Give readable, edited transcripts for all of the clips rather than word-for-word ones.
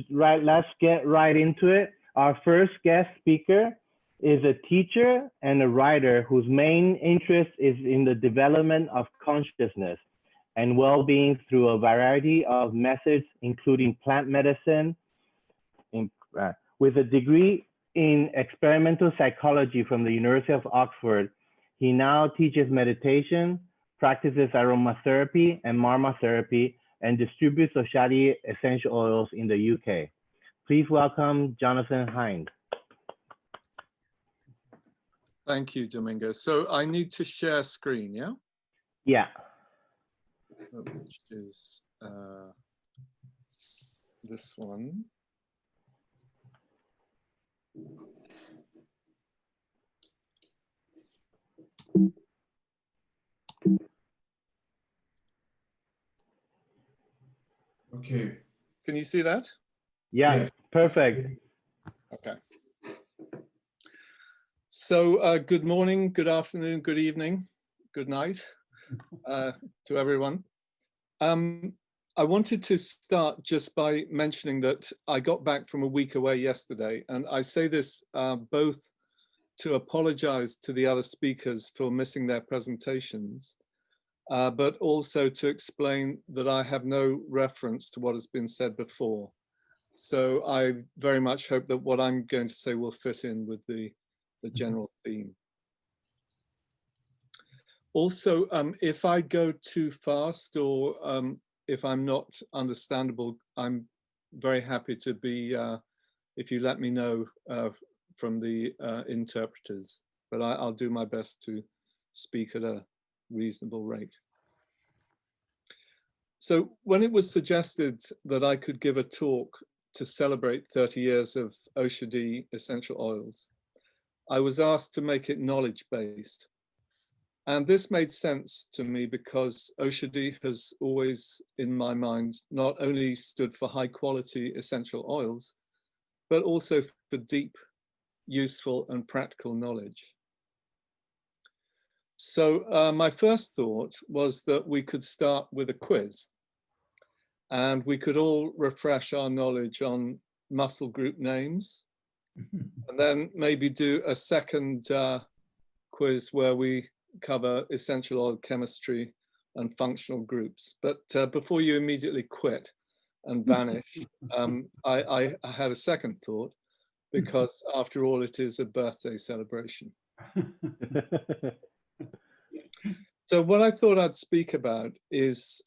Let's get right into it. Our first guest speaker is a teacher and a writer whose main interest is in the development of consciousness and well-being through a variety of methods, including plant medicine, with a degree in experimental psychology from the University of Oxford. He now teaches meditation, practices aromatherapy and marmotherapy, and distributes Oshadhi essential oils in the UK. Please welcome Jonathan Hinde. Thank you, Domingo. So I need to share screen, yeah? Yeah. Which is this one. Okay. Can you see that? Yeah, Yes. Perfect. Okay. So good morning, good afternoon, good evening, good night to everyone. I wanted to start just by mentioning that I got back from a week away yesterday, and I say this both to apologize to the other speakers for missing their presentations, but also to explain that I have no reference to what has been said before. So I very much hope that what I'm going to say will fit in with the general theme. Also, if I go too fast or if I'm not understandable, I'm very happy to be, if you let me know from the interpreters, but I'll do my best to speak at a reasonable rate. So when it was suggested that I could give a talk to celebrate 30 years of Oshadhi essential oils, I was asked to make it knowledge-based. And this made sense to me because Oshadhi has always, in my mind, not only stood for high quality essential oils, but also for deep, useful and practical knowledge. So my first thought was that we could start with a quiz and we could all refresh our knowledge on muscle group names and then maybe do a second quiz where we cover essential oil chemistry and functional groups. But before you immediately quit and vanish, I had a second thought, because after all, it is a birthday celebration. So what I thought I'd speak about is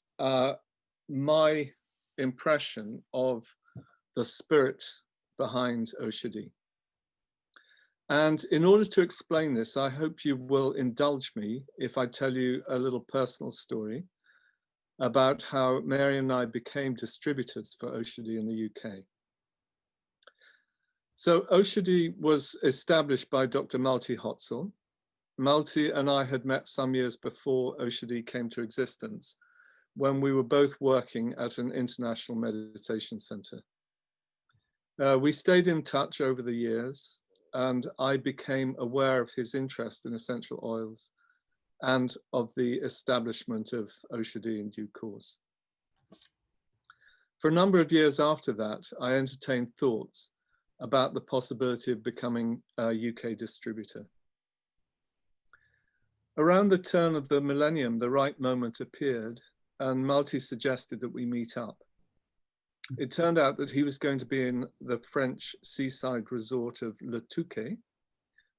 my impression of the spirit behind Oshadhi. And in order to explain this, I hope you will indulge me if I tell you a little personal story about how Mary and I became distributors for Oshadhi in the UK. So Oshadhi was established by Dr. Malti Hotzel. Malti and I had met some years before Oshadhi came to existence, when we were both working at an international meditation center. We stayed in touch over the years, and I became aware of his interest in essential oils and of the establishment of Oshadhi in due course. For a number of years after that, I entertained thoughts about the possibility of becoming a UK distributor. Around the turn of the millennium, the right moment appeared, and Malti suggested that we meet up. It turned out that he was going to be in the French seaside resort of Le Touquet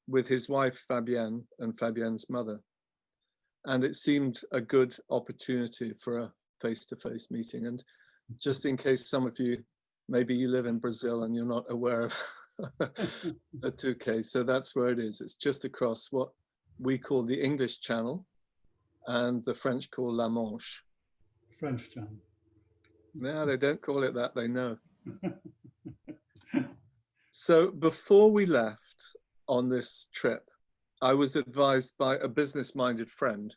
with his wife Fabienne and Fabienne's mother. And it seemed a good opportunity for a face-to-face meeting. And just in case some of you, maybe you live in Brazil and you're not aware of Le Touquet, so that's where it is. It's just across what we call the English Channel and the French call La Manche. French Channel. No, they don't call it that, they know. So before we left on this trip, I was advised by a business-minded friend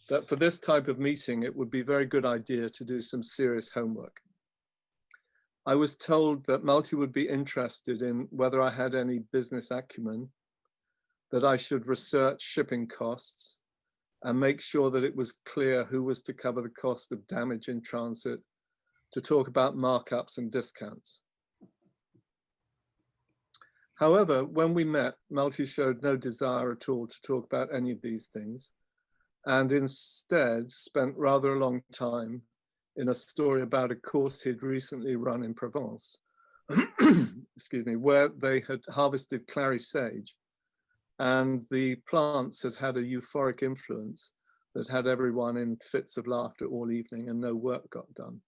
that for this type of meeting, it would be a very good idea to do some serious homework. I was told that Malti would be interested in whether I had any business acumen, that I should research shipping costs and make sure that it was clear who was to cover the cost of damage in transit, to talk about markups and discounts. However, when we met, Malti showed no desire at all to talk about any of these things, and instead spent rather a long time in a story about a course he'd recently run in Provence, excuse me, where they had harvested clary sage, and the plants had had a euphoric influence that had everyone in fits of laughter all evening and no work got done.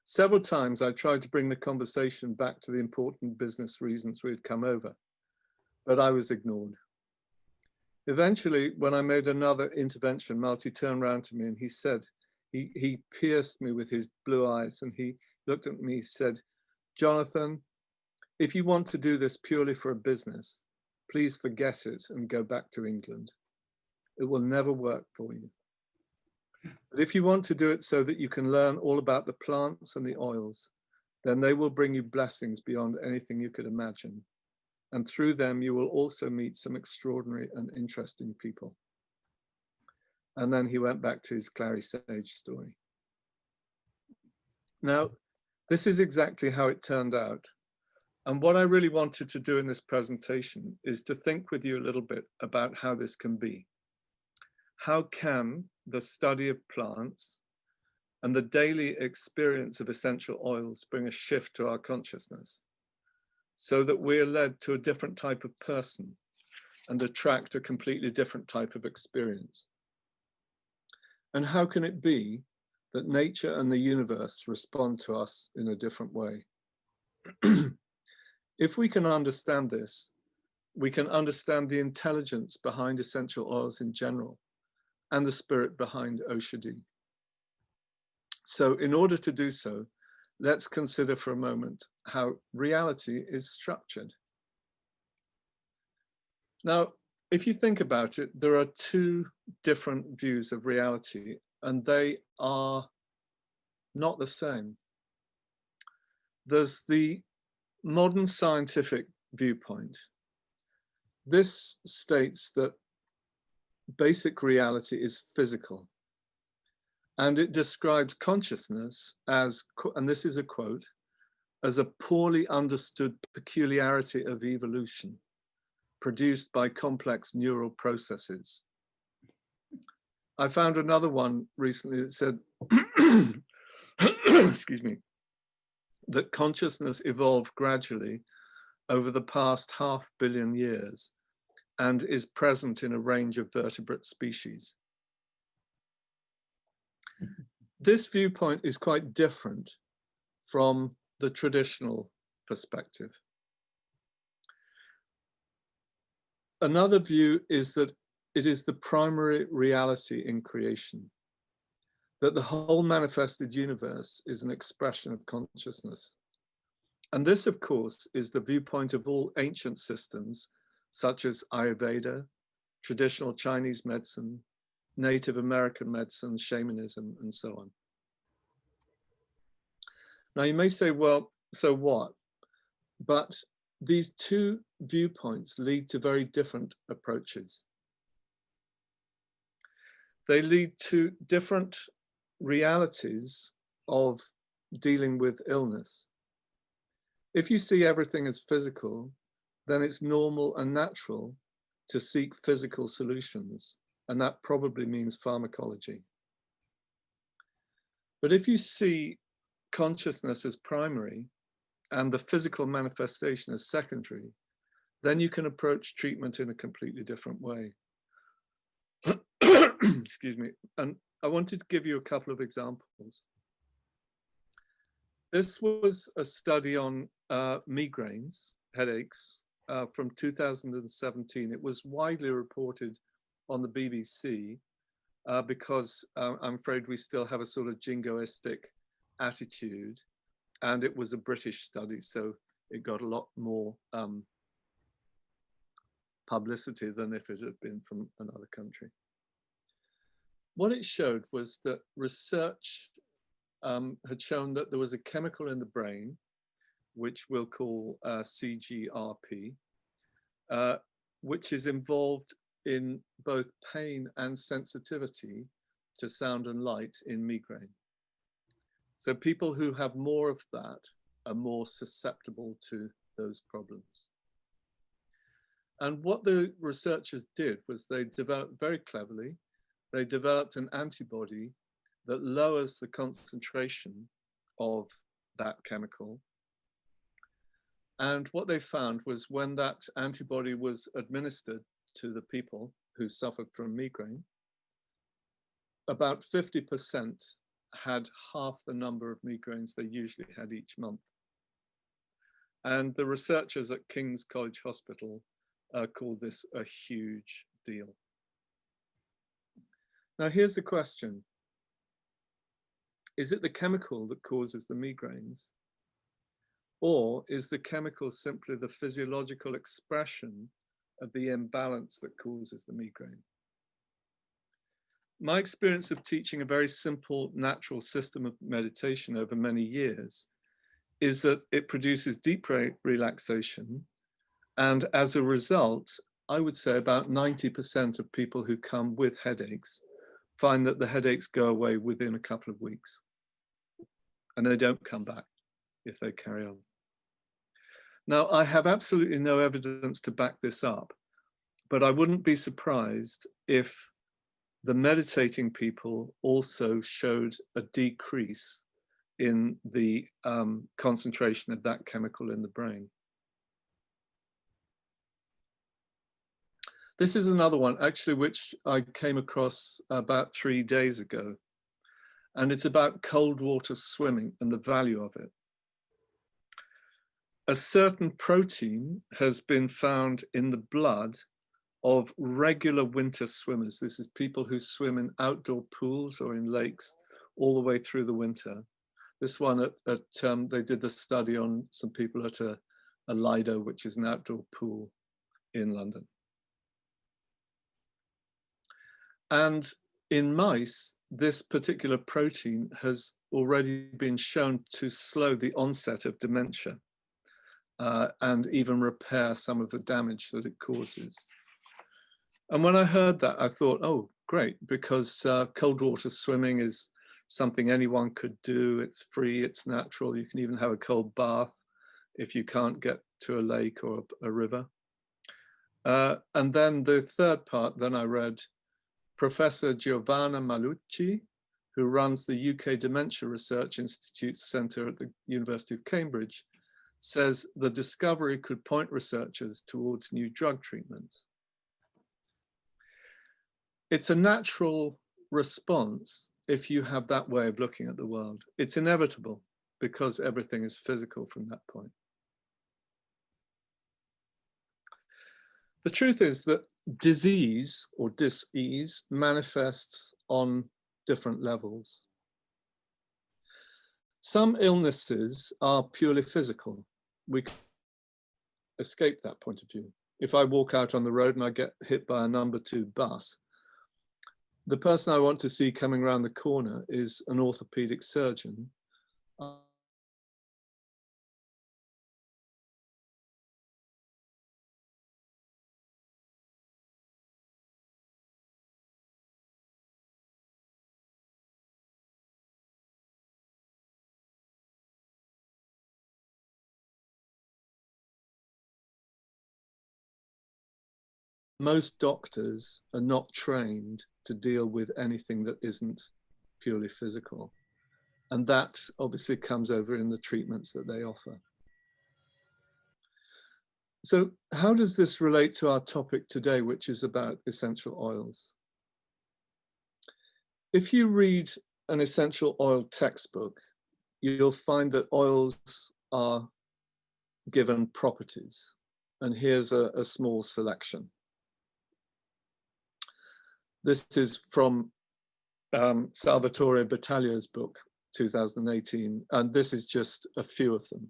Several times I tried to bring the conversation back to the important business reasons we had come over, but I was ignored. Eventually, when I made another intervention, Malti turned around to me and he said, he pierced me with his blue eyes and he looked at me, said, "Jonathan, if you want to do this purely for a business, please forget it and go back to England. It will never work for you. But if you want to do it so that you can learn all about the plants and the oils, then they will bring you blessings beyond anything you could imagine. And through them, you will also meet some extraordinary and interesting people." And then he went back to his clary sage story. Now, this is exactly how it turned out. And what I really wanted to do in this presentation is to think with you a little bit about how this can be. How can the study of plants and the daily experience of essential oils bring a shift to our consciousness so that we're led to a different type of person and attract a completely different type of experience? And how can it be that nature and the universe respond to us in a different way? If we can understand this, we can understand the intelligence behind essential oils in general and the spirit behind Oshadhi. So in order to do so, let's consider for a moment how reality is structured. Now, if you think about it, there are two different views of reality, and they are not the same. There's the modern scientific viewpoint. This states that basic reality is physical, and it describes consciousness as, and this is a quote, as a poorly understood peculiarity of evolution produced by complex neural processes. I found another one recently that said, excuse me, that consciousness evolved gradually over the past 500 million years and is present in a range of vertebrate species. This viewpoint is quite different from the traditional perspective. Another view is that it is the primary reality in creation, that the whole manifested universe is an expression of consciousness. And this, of course, is the viewpoint of all ancient systems, such as Ayurveda, traditional Chinese medicine, Native American medicine, shamanism, and so on. Now you may say, well, so what? But these two viewpoints lead to very different approaches. They lead to different realities of dealing with illness. If you see everything as physical, then it's normal and natural to seek physical solutions, and that probably means pharmacology. But if you see consciousness as primary and the physical manifestation as secondary, then you can approach treatment in a completely different way. Excuse me. And I wanted to give you a couple of examples. This was a study on migraines, headaches, from 2017. It was widely reported on the BBC because I'm afraid we still have a sort of jingoistic attitude, and it was a British study, so it got a lot more publicity than if it had been from another country. What it showed was that research had shown that there was a chemical in the brain, which we'll call CGRP, which is involved in both pain and sensitivity to sound and light in migraine. So people who have more of that are more susceptible to those problems. And what the researchers did was they developed very cleverly, they developed an antibody that lowers the concentration of that chemical. And what they found was when that antibody was administered to the people who suffered from migraine, about 50% had half the number of migraines they usually had each month. And the researchers at King's College Hospital called this a huge deal. Now, here's the question. Is it the chemical that causes the migraines? Or is the chemical simply the physiological expression of the imbalance that causes the migraine? My experience of teaching a very simple natural system of meditation over many years is that it produces deep relaxation. And as a result, I would say about 90% of people who come with headaches find that the headaches go away within a couple of weeks. And they don't come back if they carry on. Now, I have absolutely no evidence to back this up, but I wouldn't be surprised if the meditating people also showed a decrease in the concentration of that chemical in the brain. This is another one, actually, which I came across about 3 days ago. And it's about cold water swimming and the value of it. A certain protein has been found in the blood of regular winter swimmers. This is people who swim in outdoor pools or in lakes all the way through the winter. This one, they did the study on some people at a Lido, which is an outdoor pool in London. And in mice, this particular protein has already been shown to slow the onset of dementia and even repair some of the damage that it causes. And when I heard that, I thought, oh, great, because cold water swimming is something anyone could do. It's free, it's natural. You can even have a cold bath if you can't get to a lake or a river. And then the third part, then I read, Professor Giovanna Malucci, who runs the UK Dementia Research Institute Centre at the University of Cambridge, says the discovery could point researchers towards new drug treatments. It's a natural response if you have that way of looking at the world. It's inevitable because everything is physical from that point. The truth is that disease or dis-ease manifests on different levels. Some illnesses are purely physical. We can escape that point of view. If I walk out on the road and I get hit by a number 2 bus, the person I want to see coming around the corner is an orthopedic surgeon. Most doctors are not trained to deal with anything that isn't purely physical. And that obviously comes over in the treatments that they offer. So how does this relate to our topic today, which is about essential oils? If you read an essential oil textbook, you'll find that oils are given properties. And here's a small selection. This is from Salvatore Battaglia's book, 2018, and this is just a few of them.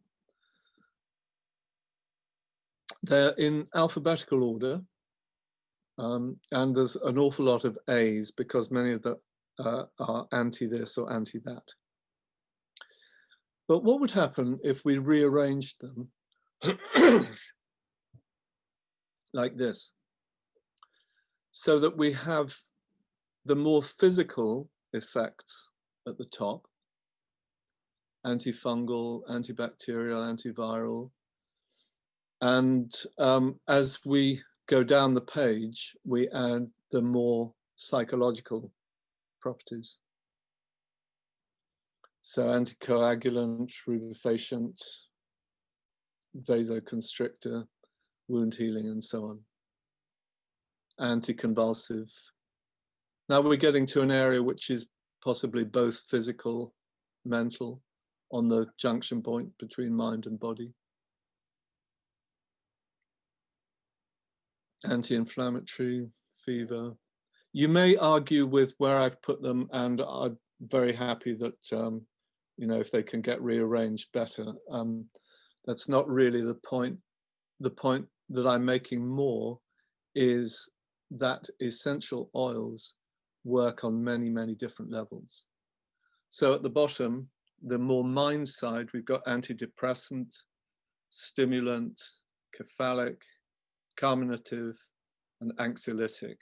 They're in alphabetical order, and there's an awful lot of A's because many of them are anti this or anti that. But what would happen if we rearranged them like this? So that we have the more physical effects at the top antifungal, antibacterial, antiviral. And as we go down the page, we add the more psychological properties. So anticoagulant, rubefacient, vasoconstrictor, wound healing, and so on. Anticonvulsive. Now we're getting to an area which is possibly both physical, mental, on the junction point between mind and body. Anti-inflammatory, fever. You may argue with where I've put them, and I'm very happy that, you know, if they can get rearranged better. That's not really the point. The point that I'm making more is that essential oils work on many, many different levels. So at the bottom, the more mind side, we've got antidepressant, stimulant, cephalic, carminative, and anxiolytic.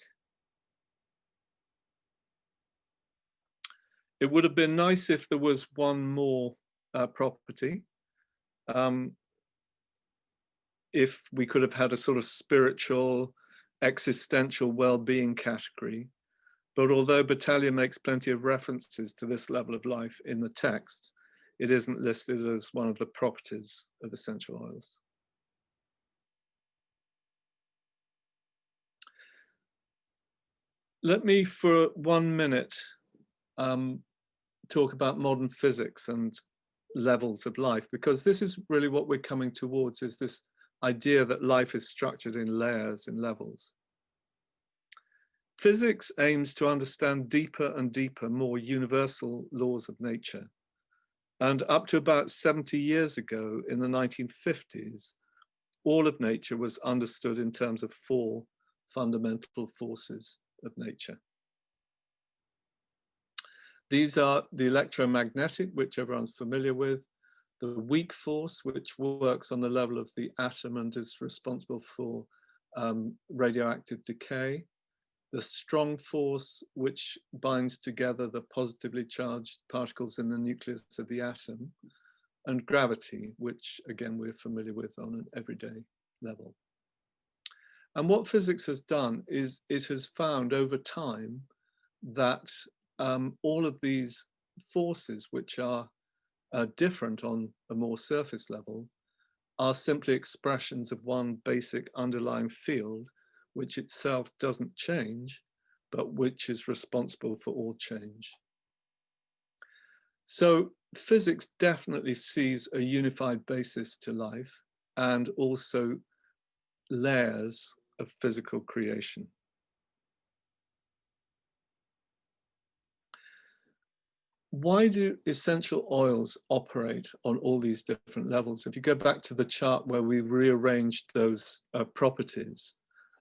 It would have been nice if there was one more property. If we could have had a sort of spiritual, existential well-being category. But although Battaglia makes plenty of references to this level of life in the text, it isn't listed as one of the properties of essential oils. Let me, for 1 minute, talk about modern physics and levels of life, because this is really what we're coming towards, is this idea that life is structured in layers, in levels. Physics aims to understand deeper and deeper, more universal laws of nature. And up to about 70 years ago, in the 1950s, all of nature was understood in terms of 4 fundamental forces of nature. These are the electromagnetic, which everyone's familiar with, the weak force, which works on the level of the atom and is responsible for radioactive decay, the strong force, which binds together the positively charged particles in the nucleus of the atom, and gravity, which again we're familiar with on an everyday level. And what physics has done is it has found over time that all of these forces, which are different on a more surface level, are simply expressions of one basic underlying field, which itself doesn't change, but which is responsible for all change. So physics definitely sees a unified basis to life and also layers of physical creation. Why do essential oils operate on all these different levels? If you go back to the chart where we rearranged those properties,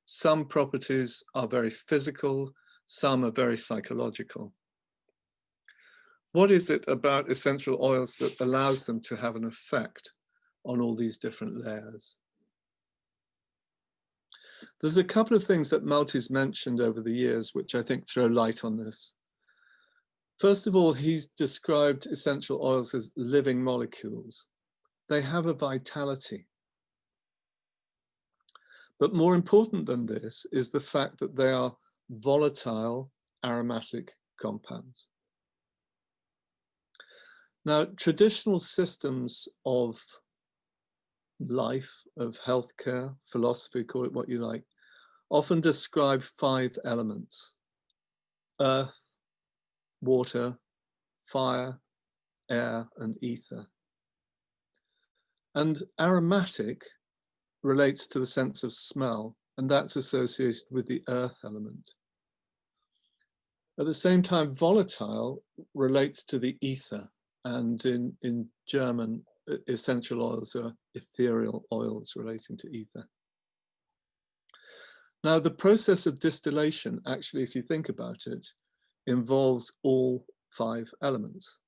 some properties are very physical, some are very psychological. What is it about essential oils that allows them to have an effect on all these different layers? There's a couple of things that Maltese mentioned over the years, which I think throw light on this. First of all, he's described essential oils as living molecules. They have a vitality. But more important than this is the fact that they are volatile aromatic compounds. Now, traditional systems of life, of healthcare, philosophy, call it what you like, often describe 5 elements: earth, water, fire, air, and ether. And aromatic relates to the sense of smell, and that's associated with the earth element. At the same time, volatile relates to the ether, and in German, essential oils are ethereal oils relating to ether. Now, the process of distillation, actually, if you think about it, involves all 5 elements.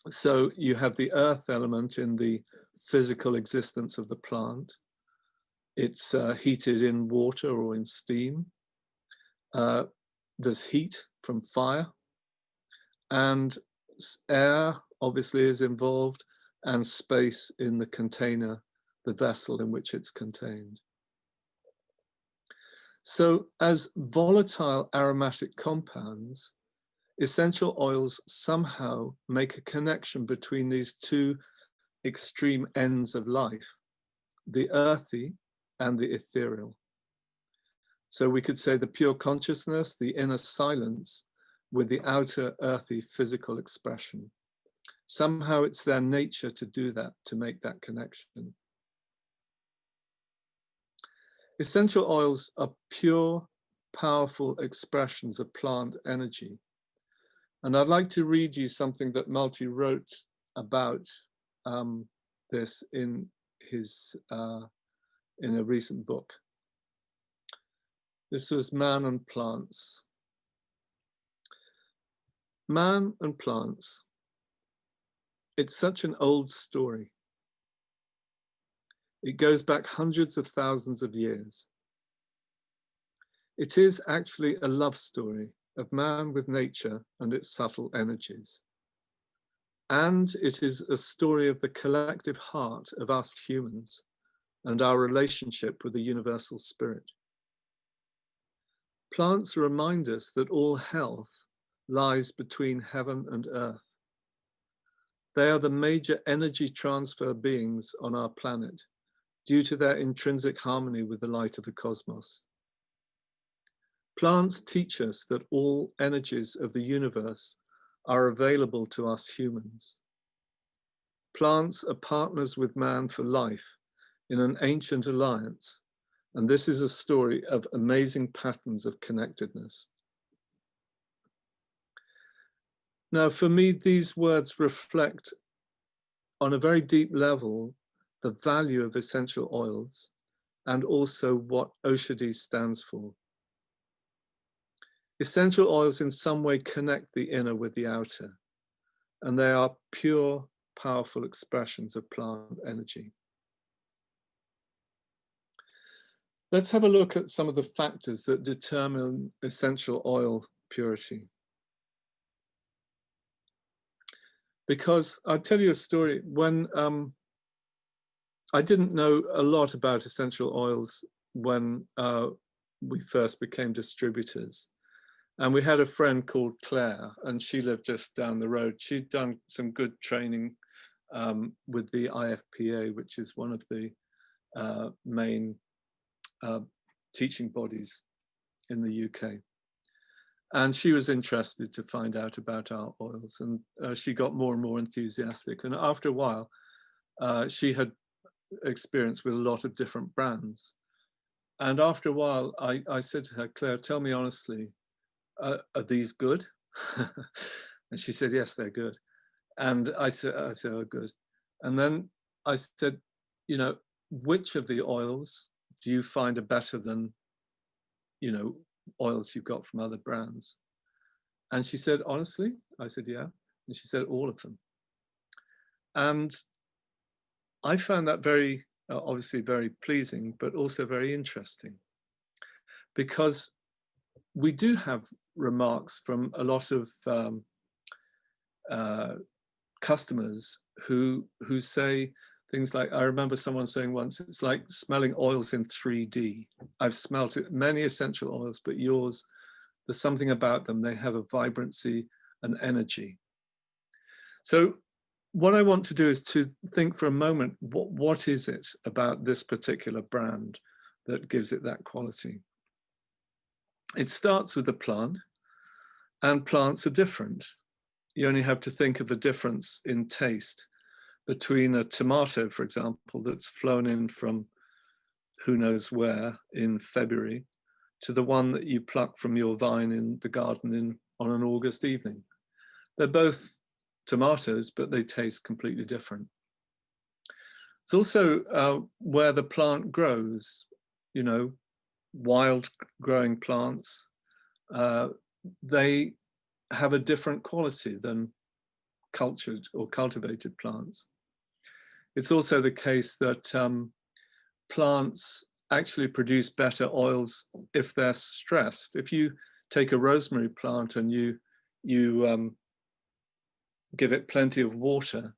So you have the earth element in the physical existence of the plant. It's heated in water or in steam. There's heat from fire, and air obviously is involved, and space in the container, the vessel in which it's contained. So as volatile aromatic compounds, essential oils somehow make a connection between these two extreme ends of life, the earthy and the ethereal. So we could say the pure consciousness, the inner silence, with the outer earthy physical expression. Somehow it's their nature to do that, to make that connection. Essential oils are pure, powerful expressions of plant energy. And I'd like to read you something that Malti wrote about this in his in a recent book. This was Man and Plants. Man and plants. It's such an old story. It goes back hundreds of thousands of years. It is actually a love story of man with nature and its subtle energies. And it is a story of the collective heart of us humans and our relationship with the universal spirit. Plants remind us that all health lies between heaven and earth. They are the major energy transfer beings on our planet, due to their intrinsic harmony with the light of the cosmos. Plants teach us that all energies of the universe are available to us humans. Plants are partners with man for life in an ancient alliance, and this is a story of amazing patterns of connectedness. Now, for me, these words reflect on a very deep level the value of essential oils, and also what Oshadhi stands for. Essential oils in some way connect the inner with the outer, and they are pure, powerful expressions of plant energy. Let's have a look at some of the factors that determine essential oil purity. Because I'll tell you a story. When I didn't know a lot about essential oils when we first became distributors. And we had a friend called Claire, and she lived just down the road. She'd done some good training with the IFPA, which is one of the main teaching bodies in the UK. And she was interested to find out about our oils, and she got more and more enthusiastic. And after a while, she had experience with a lot of different brands. And after a while, I said to her, Claire, tell me honestly, are these good? And she said, yes, they're good. And I said, oh, good. And then I said, you know, which of the oils do you find are better than, you know, oils you've got from other brands? And she said, honestly? I said, yeah. And she said, all of them. And I found that very, obviously very pleasing, but also very interesting, because we do have remarks from a lot of customers who say things like, I remember someone saying once, it's like smelling oils in 3D. I've smelt it, many essential oils, but yours, there's something about them. They have a vibrancy and energy. So what I want to do is to think for a moment, what is it about this particular brand that gives it that quality? It starts with the plant, and plants are different. You only have to think of the difference in taste between a tomato, for example, that's flown in from who knows where in February, to the one that you pluck from your vine in the garden on an August evening. They're both tomatoes, but they taste completely different. It's also where the plant grows, you know, wild growing plants, they have a different quality than cultured or cultivated plants. It's also the case that plants actually produce better oils if they're stressed. If you take a rosemary plant and you give it plenty of water,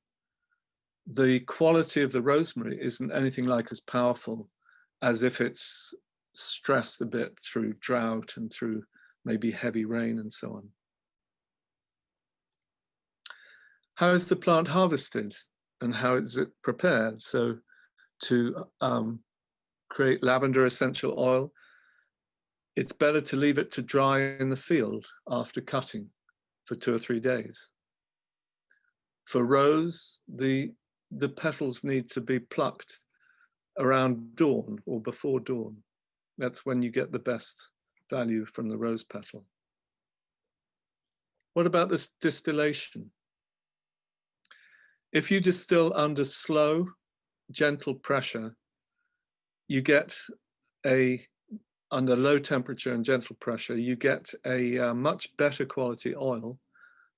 the quality of the rosemary isn't anything like as powerful as if it's stressed a bit through drought and through maybe heavy rain and so on. How is the plant harvested and how is it prepared? So to create lavender essential oil, it's better to leave it to dry in the field after cutting for 2 or 3 days. For rose, the petals need to be plucked around dawn or before dawn. That's when you get the best value from the rose petal. What about this distillation? If you distill under slow, gentle pressure, you get under low temperature and gentle pressure, you get a much better quality oil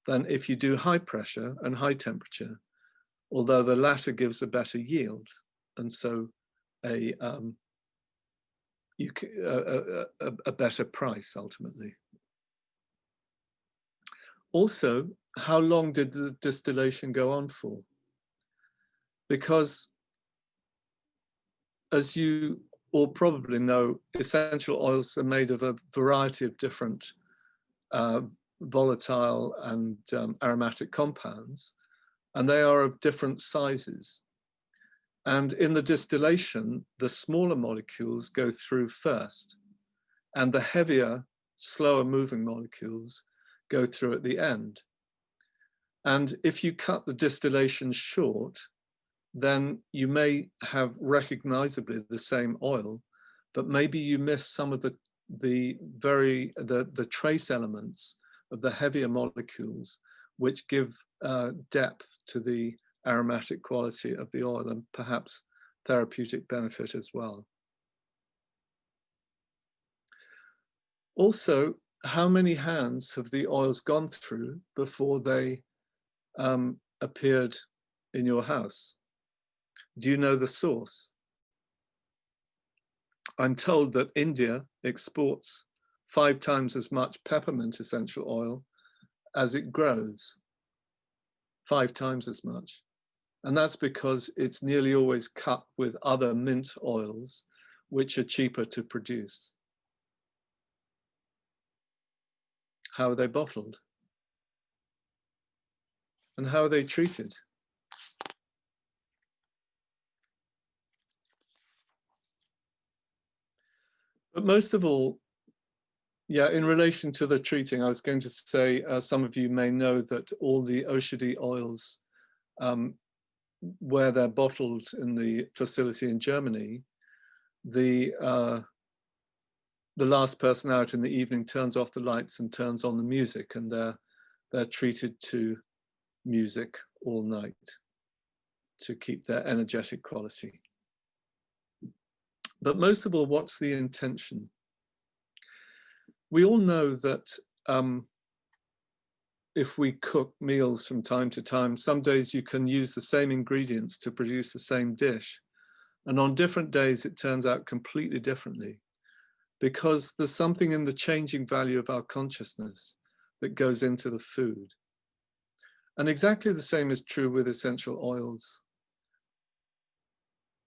than if you do high pressure and high temperature, although the latter gives a better yield, and so a better price ultimately. Also, how long did the distillation go on for? Because as you all probably know, essential oils are made of a variety of different volatile and aromatic compounds, and they are of different sizes. And in the distillation, the smaller molecules go through first, and the heavier, slower moving molecules go through at the end. And if you cut the distillation short, then you may have recognizably the same oil, but maybe you miss some of the trace elements of the heavier molecules, which give depth to the aromatic quality of the oil and perhaps therapeutic benefit as well. Also, how many hands have the oils gone through before they appeared in your house? Do you know the source? I'm told that India exports 5 times as much peppermint essential oil as it grows. 5 times as much. And that's because it's nearly always cut with other mint oils, which are cheaper to produce. How are they bottled? And how are they treated? But most of all, yeah, in relation to the treating, I was going to say, some of you may know that all the Oshadhi oils, where they're bottled in the facility in Germany, the last person out in the evening turns off the lights and turns on the music, and they're treated to music all night to keep their energetic quality. But most of all, what's the intention? We all know that if we cook meals from time to time, some days you can use the same ingredients to produce the same dish. And on different days, it turns out completely differently, because there's something in the changing value of our consciousness that goes into the food. And exactly the same is true with essential oils.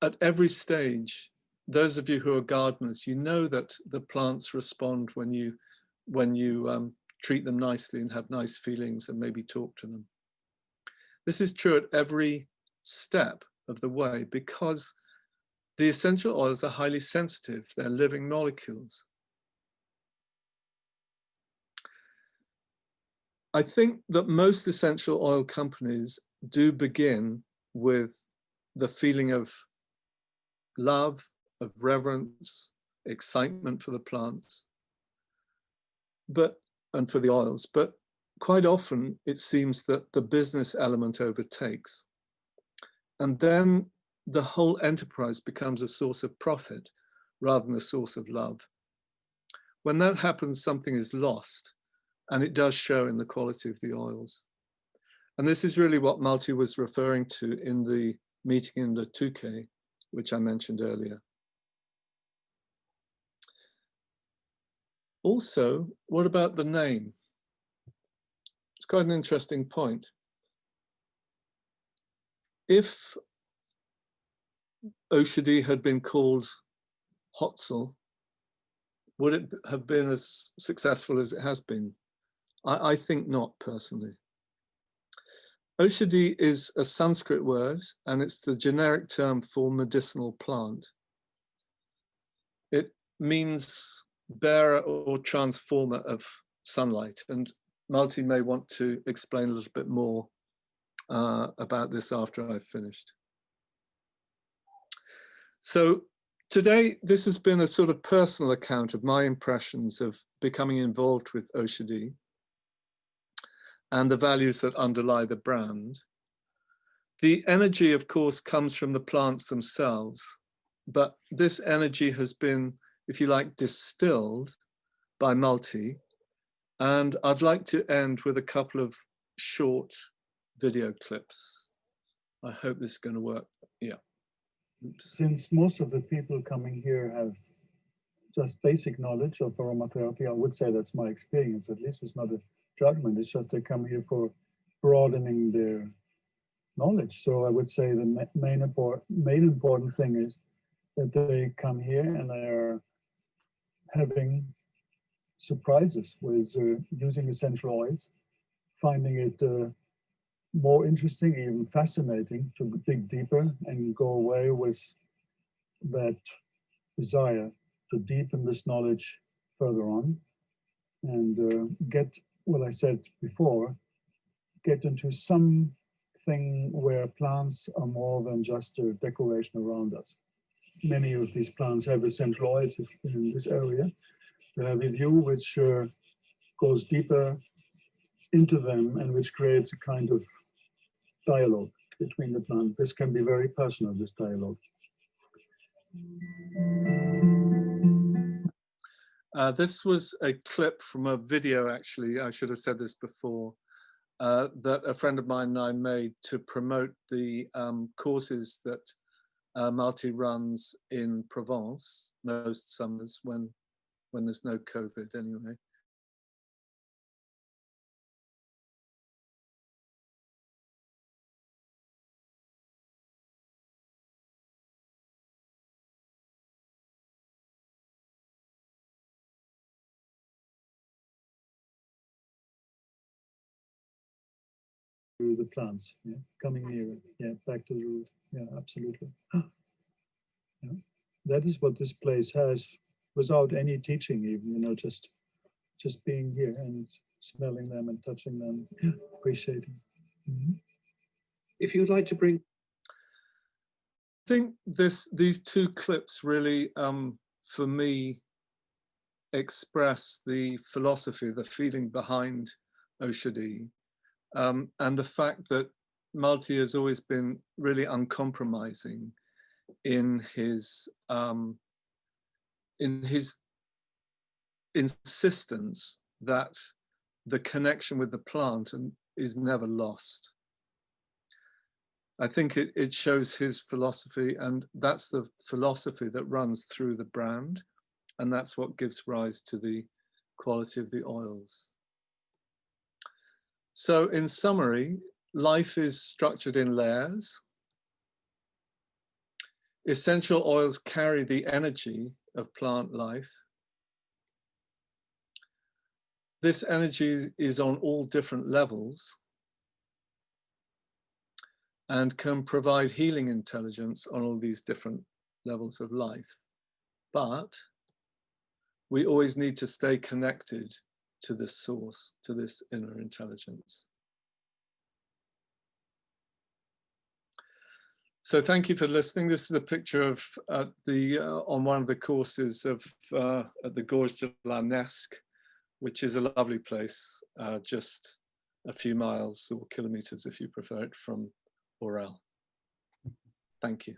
At every stage, those of you who are gardeners, you know that the plants respond when you treat them nicely and have nice feelings and maybe talk to them. This is true at every step of the way, because the essential oils are highly sensitive. They're living molecules. I think that most essential oil companies do begin with the feeling of love, of reverence, excitement for the plants, and for the oils. But quite often it seems that the business element overtakes. And then the whole enterprise becomes a source of profit rather than a source of love. When that happens, something is lost, and it does show in the quality of the oils. And this is really what Malti was referring to in the meeting in the Touquet, which I mentioned earlier. Also, what about the name? It's quite an interesting point. if Oshadhi had been called Hotzel, would it have been as successful as it has been? I think not, personally. Oshadhi is a Sanskrit word, and it's the generic term for medicinal plant. It means bearer or transformer of sunlight, and Malti may want to explain a little bit more about this after I've finished. So today, this has been a sort of personal account of my impressions of becoming involved with Oshadhi and the values that underlie the brand. The energy, of course, comes from the plants themselves, but this energy has been, if you like, distilled by Malti. And I'd like to end with a couple of short video clips. I hope this is going to work. Yeah. Oops. Since most of the people coming here have just basic knowledge of aromatherapy, I would say that's my experience, at least. It's not a judgment, it's just they come here for broadening their knowledge. So I would say the main important thing is that they come here and they are having surprises with using essential oils, finding it more interesting, even fascinating to dig deeper and go away with that desire to deepen this knowledge further on and get what I said before, get into something where plants are more than just a decoration around us. Many of these plants have essential oils in this area. They have a view which goes deeper into them and which creates a kind of dialogue between the plants. This can be very personal, this dialogue. This was a clip from a video, actually, I should have said this before, that a friend of mine and I made to promote the courses that Malti runs in Provence most summers when there's no COVID anyway. The plants, yeah, coming nearer, yeah, back to the root, yeah, absolutely. Yeah. That is what this place has, without any teaching even, you know, just being here and smelling them and touching them, appreciating. Mm-hmm. If you'd like to bring... I think these two clips really, for me, express the philosophy, the feeling behind Oshadhi. And the fact that Malti has always been really uncompromising in his insistence that the connection with the plant is never lost. I think it shows his philosophy, and that's the philosophy that runs through the brand, and that's what gives rise to the quality of the oils. So in summary, life is structured in layers. Essential oils carry the energy of plant life. This energy is on all different levels and can provide healing intelligence on all these different levels of life. But we always need to stay connected to this source, to this inner intelligence. So thank you for listening. This is a picture of on one of the courses of at the Gorge de la Nesque, which is a lovely place, just a few miles or kilometers, if you prefer it, from Orel. Thank you.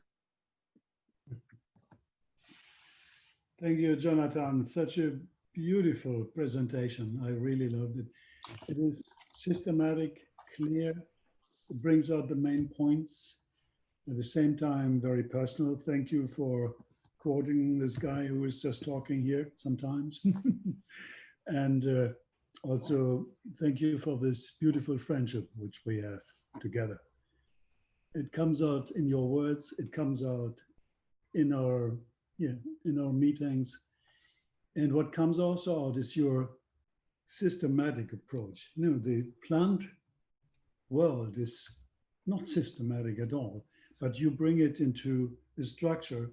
Thank you, Jonathan. Such a beautiful presentation. I really loved it. It is systematic, clear. It brings out the main points. At the same time, very personal. Thank you for quoting this guy who is just talking here sometimes. And also, thank you for this beautiful friendship which we have together. It comes out in your words. It comes out in our meetings. And what comes also out is your systematic approach. The plant world is not systematic at all, but you bring it into a structure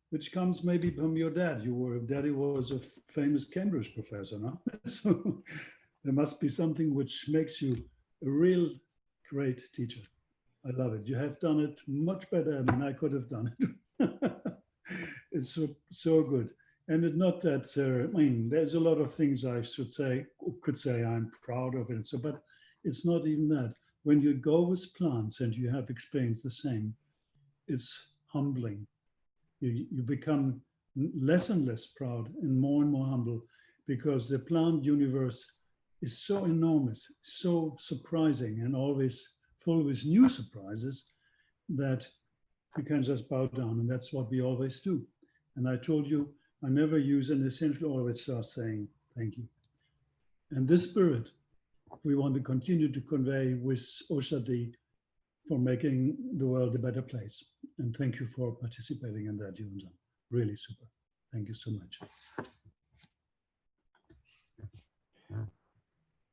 which comes maybe from your dad. Daddy was a famous Cambridge professor, no? So there must be something which makes you a real great teacher. I love it. You have done it much better than I could have done it. It's so good. And it's not that, there's a lot of things I could say I'm proud of it. So, but it's not even that. When you go with plants and you have experienced the same, it's humbling. You become less and less proud and more humble, because the plant universe is so enormous, so surprising, and always full with new surprises that you can just bow down. And that's what we always do. And I told you, I never use an essential oil which starts saying thank you. And this spirit we want to continue to convey with Oshadhi for making the world a better place. And thank you for participating in that, Yunjan. Really super. Thank you so much.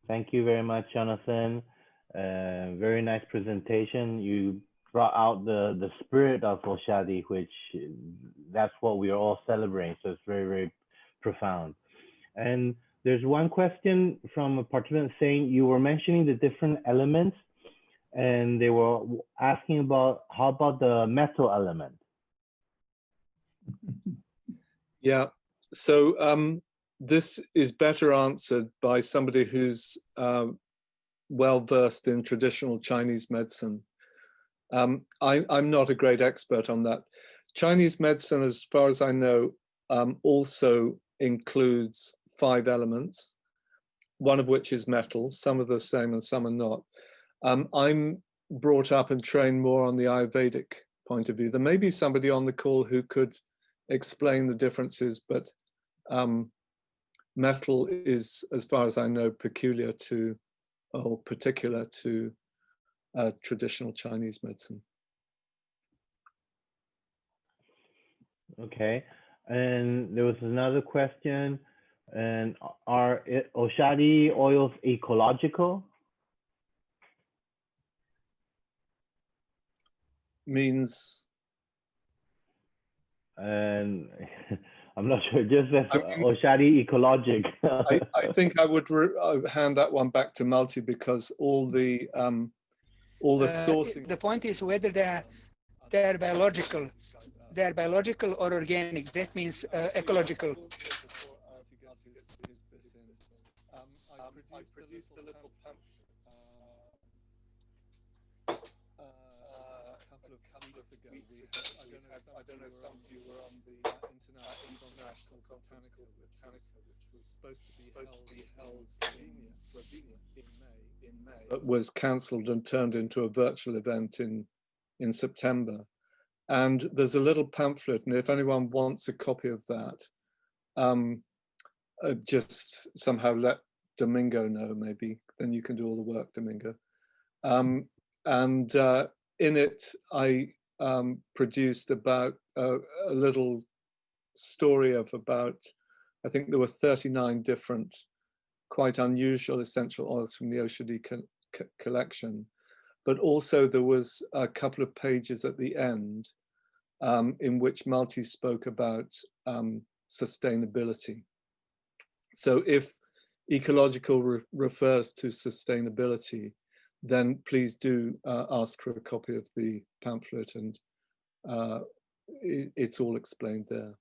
Thank you very much, Jonathan. Very nice presentation. You brought out the spirit of Oshadhi, which that's what we are all celebrating. So it's very, very profound. And there's one question from a participant saying you were mentioning the different elements, and they were asking about how about the metal element? Yeah, so this is better answered by somebody who's well versed in traditional Chinese medicine. I'm not a great expert on that. Chinese medicine, as far as I know, also includes 5 elements, one of which is metal. Some are the same and some are not. I'm brought up and trained more on the Ayurvedic point of view. There may be somebody on the call who could explain the differences, but metal is, as far as I know, peculiar to or particular to traditional Chinese medicine. Okay, and there was another question, and are Oshadhi oils ecological? Means? And I'm not sure, just as Oshadhi ecologic. I think I would hand that one back to Malti, because all the sourcing. The point is whether they are biological. They are biological or organic. That means ecological. I produced a little pamphlet a couple of weeks ago. I don't know, some of you were on the International Botanica, which was supposed to be held in Slovenia in May. But was cancelled and turned into a virtual event in September. And there's a little pamphlet, and if anyone wants a copy of that, just somehow let Domingo know, maybe, then you can do all the work, Domingo. And in it, I produced about a little story of about, I think there were 39 different, quite unusual essential oils from the Oshadhi collection. But also there was a couple of pages at the end in which Malti spoke about sustainability. So if ecological refers to sustainability, then please do ask for a copy of the pamphlet, and it's all explained there.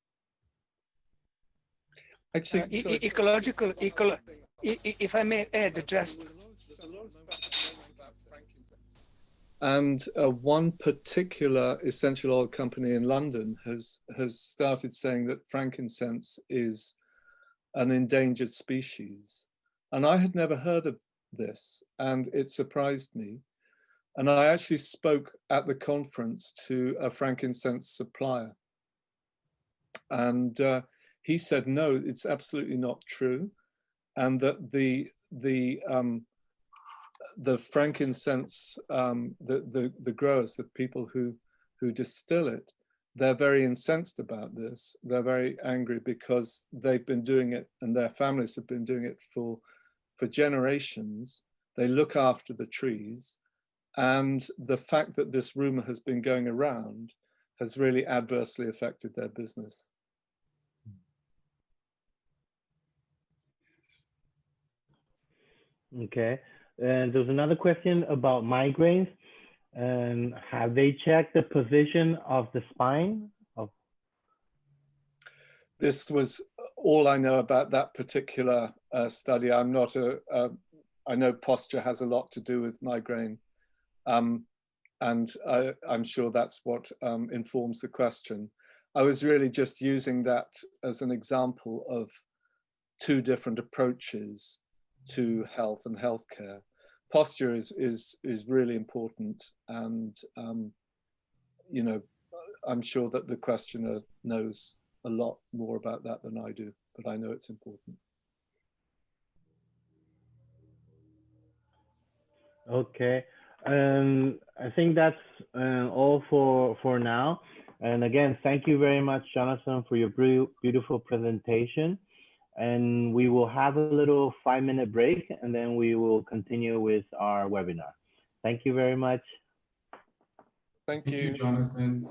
Actually, ecological, if I may add, just. And one particular essential oil company in London has started saying that frankincense is an endangered species. And I had never heard of this, and it surprised me. And I actually spoke at the conference to a frankincense supplier. And he said, no, it's absolutely not true. And that the frankincense, the growers, the people who distill it, they're very incensed about this. They're very angry because they've been doing it, and their families have been doing it for generations. They look after the trees, and the fact that this rumor has been going around has really adversely affected their business. Okay. And there's another question about migraines. Have they checked the position of the spine? This was all I know about that particular study. I'm not I know posture has a lot to do with migraine. And I'm sure that's what informs the question. I was really just using that as an example of two different approaches to health and healthcare. Posture is really important, and you know, I'm sure that the questioner knows a lot more about that than I do, but I know it's important. Okay. I think that's all for now. And again, thank you very much, Jonathan, for your beautiful presentation. And we will have a little 5-minute break, and then we will continue with our webinar. Thank you very much. Thank Thank you, you. Jonathan.